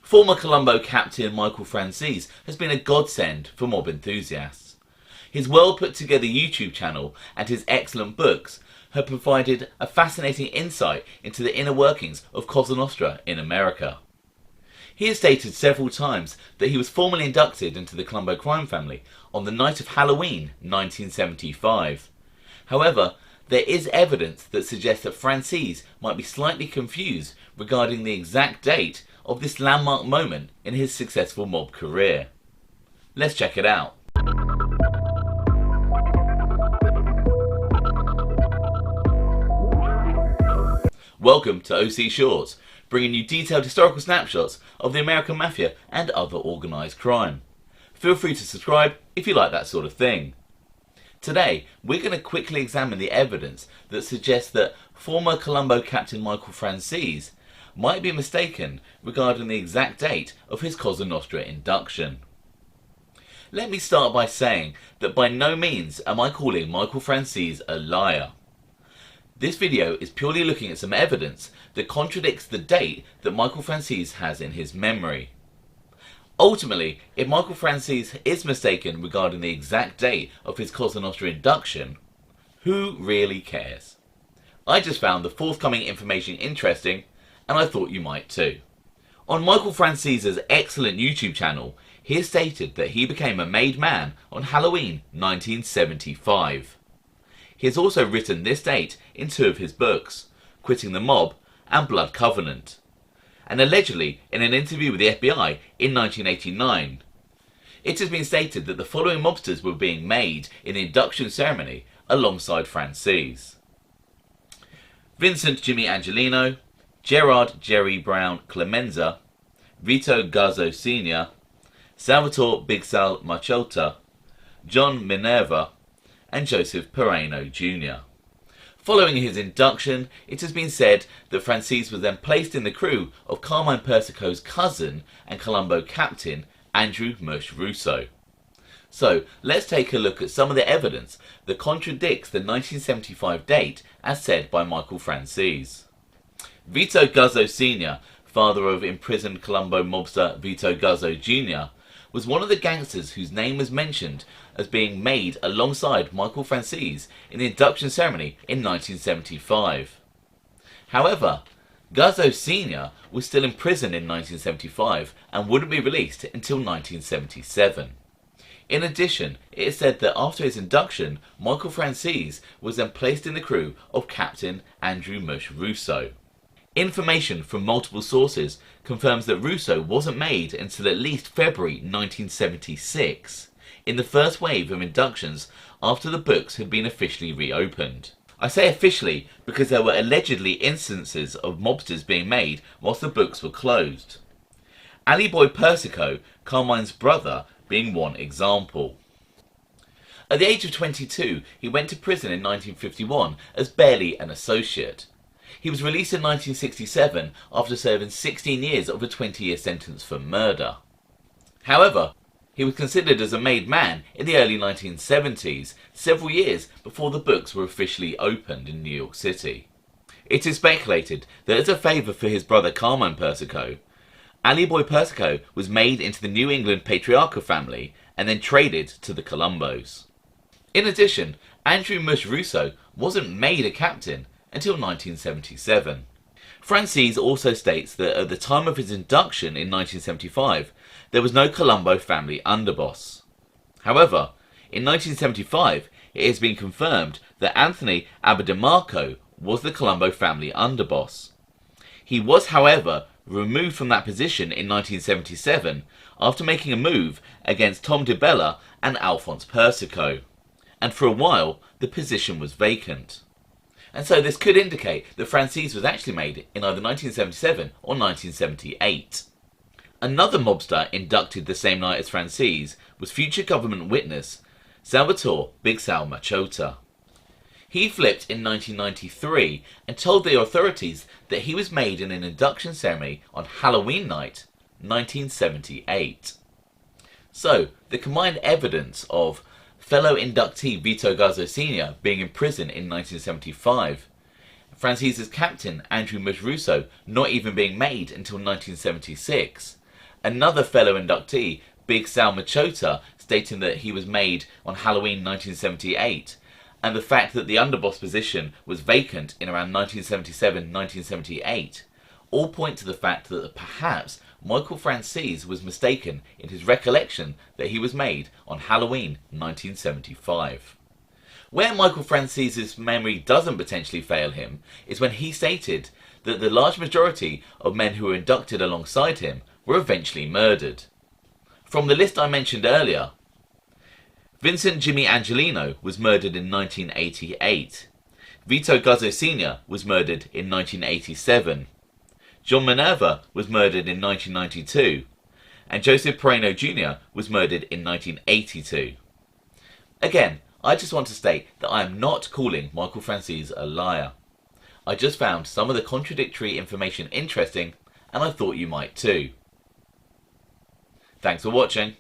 Former Colombo captain Michael Franzese has been a godsend for mob enthusiasts. His well put together YouTube channel and his excellent books have provided a fascinating insight into the inner workings of Cosa Nostra in America. He has stated several times that he was formally inducted into the Colombo Crime Family on the night of Halloween 1975. However, there is evidence that suggests that Franzese might be slightly confused regarding the exact date of this landmark moment in his successful mob career. Let's check it out. Welcome to OC Shorts, bringing you detailed historical snapshots of the American Mafia and other organised crime. Feel free to subscribe if you like that sort of thing. Today, we're going to quickly examine the evidence that suggests that former Colombo captain Michael Franzese might be mistaken regarding the exact date of his Cosa Nostra induction. Let me start by saying that by no means am I calling Michael Franzese a liar. This video is purely looking at some evidence that contradicts the date that Michael Franzese has in his memory. Ultimately, if Michael Franzese is mistaken regarding the exact date of his Cosa Nostra induction, who really cares? I just found the forthcoming information interesting, and I thought you might too. On Michael Franzese's excellent YouTube channel, he has stated that he became a made man on Halloween 1975. He has also written this date in two of his books, Quitting the Mob and Blood Covenant, and allegedly in an interview with the FBI in 1989. It has been stated that the following mobsters were being made in the induction ceremony alongside Franzese: Vincent Jimmy Angelino, Gerard Jerry Brown Clemenza, Vito Guzzo Sr, Salvatore Big Sal Machota, John Minerva, and Joseph Pereno Jr. Following his induction, it has been said that Franzese was then placed in the crew of Carmine Persico's cousin and Colombo captain, Andrew Mush Russo. So, let's take a look at some of the evidence that contradicts the 1975 date as said by Michael Franzese. Vito Guzzo Sr, father of imprisoned Colombo mobster Vito Guzzo Jr, was one of the gangsters whose name was mentioned as being made alongside Michael Franzese in the induction ceremony in 1975. However, Guzzo Sr was still in prison in 1975 and wouldn't be released until 1977. In addition, it is said that after his induction, Michael Franzese was then placed in the crew of Captain Andrew Mush Russo. Information from multiple sources confirms that Russo wasn't made until at least February 1976, in the first wave of inductions after the books had been officially reopened. I say officially because there were allegedly instances of mobsters being made whilst the books were closed. Allie Boy Persico, Carmine's brother, being one example. At the age of 22, he went to prison in 1951 as barely an associate. He was released in 1967 after serving 16 years of a 20-year sentence for murder. However, he was considered as a made man in the early 1970s, several years before the books were officially opened in New York City. It is speculated that as a favour for his brother Carmine Persico, Allie Boy Persico was made into the New England patriarchal family and then traded to the Colombos. In addition, Andrew Mush Russo wasn't made a captain until 1977. Franzese also states that at the time of his induction in 1975, there was no Colombo family underboss. However, in 1975, it has been confirmed that Anthony Abadamarco was the Colombo family underboss. He was, however, removed from that position in 1977 after making a move against Tom DiBella and Alphonse Persico, and for a while the position was vacant. And so this could indicate that Franzese was actually made in either 1977 or 1978. Another mobster inducted the same night as Franzese was future government witness Salvatore Big Sal Machota. He flipped in 1993 and told the authorities that he was made in an induction ceremony on Halloween night, 1978. So, the combined evidence of fellow inductee Vito Guzzo Sr being in prison in 1975, Franzese's captain Andrew Mush Russo not even being made until 1976, another fellow inductee, Big Sal Machota, stating that he was made on Halloween 1978, and the fact that the underboss position was vacant in around 1977-1978, all point to the fact that perhaps Michael Franzese was mistaken in his recollection that he was made on Halloween 1975. Where Michael Franzese's memory doesn't potentially fail him is when he stated that the large majority of men who were inducted alongside him were eventually murdered. From the list I mentioned earlier, Vincent Jimmy Angelino was murdered in 1988, Vito Guzzo Sr was murdered in 1987, John Minerva was murdered in 1992, and Joseph Pereno Jr was murdered in 1982. Again, I just want to state that I am not calling Michael Franzese a liar. I just found some of the contradictory information interesting, and I thought you might too. Thanks for watching.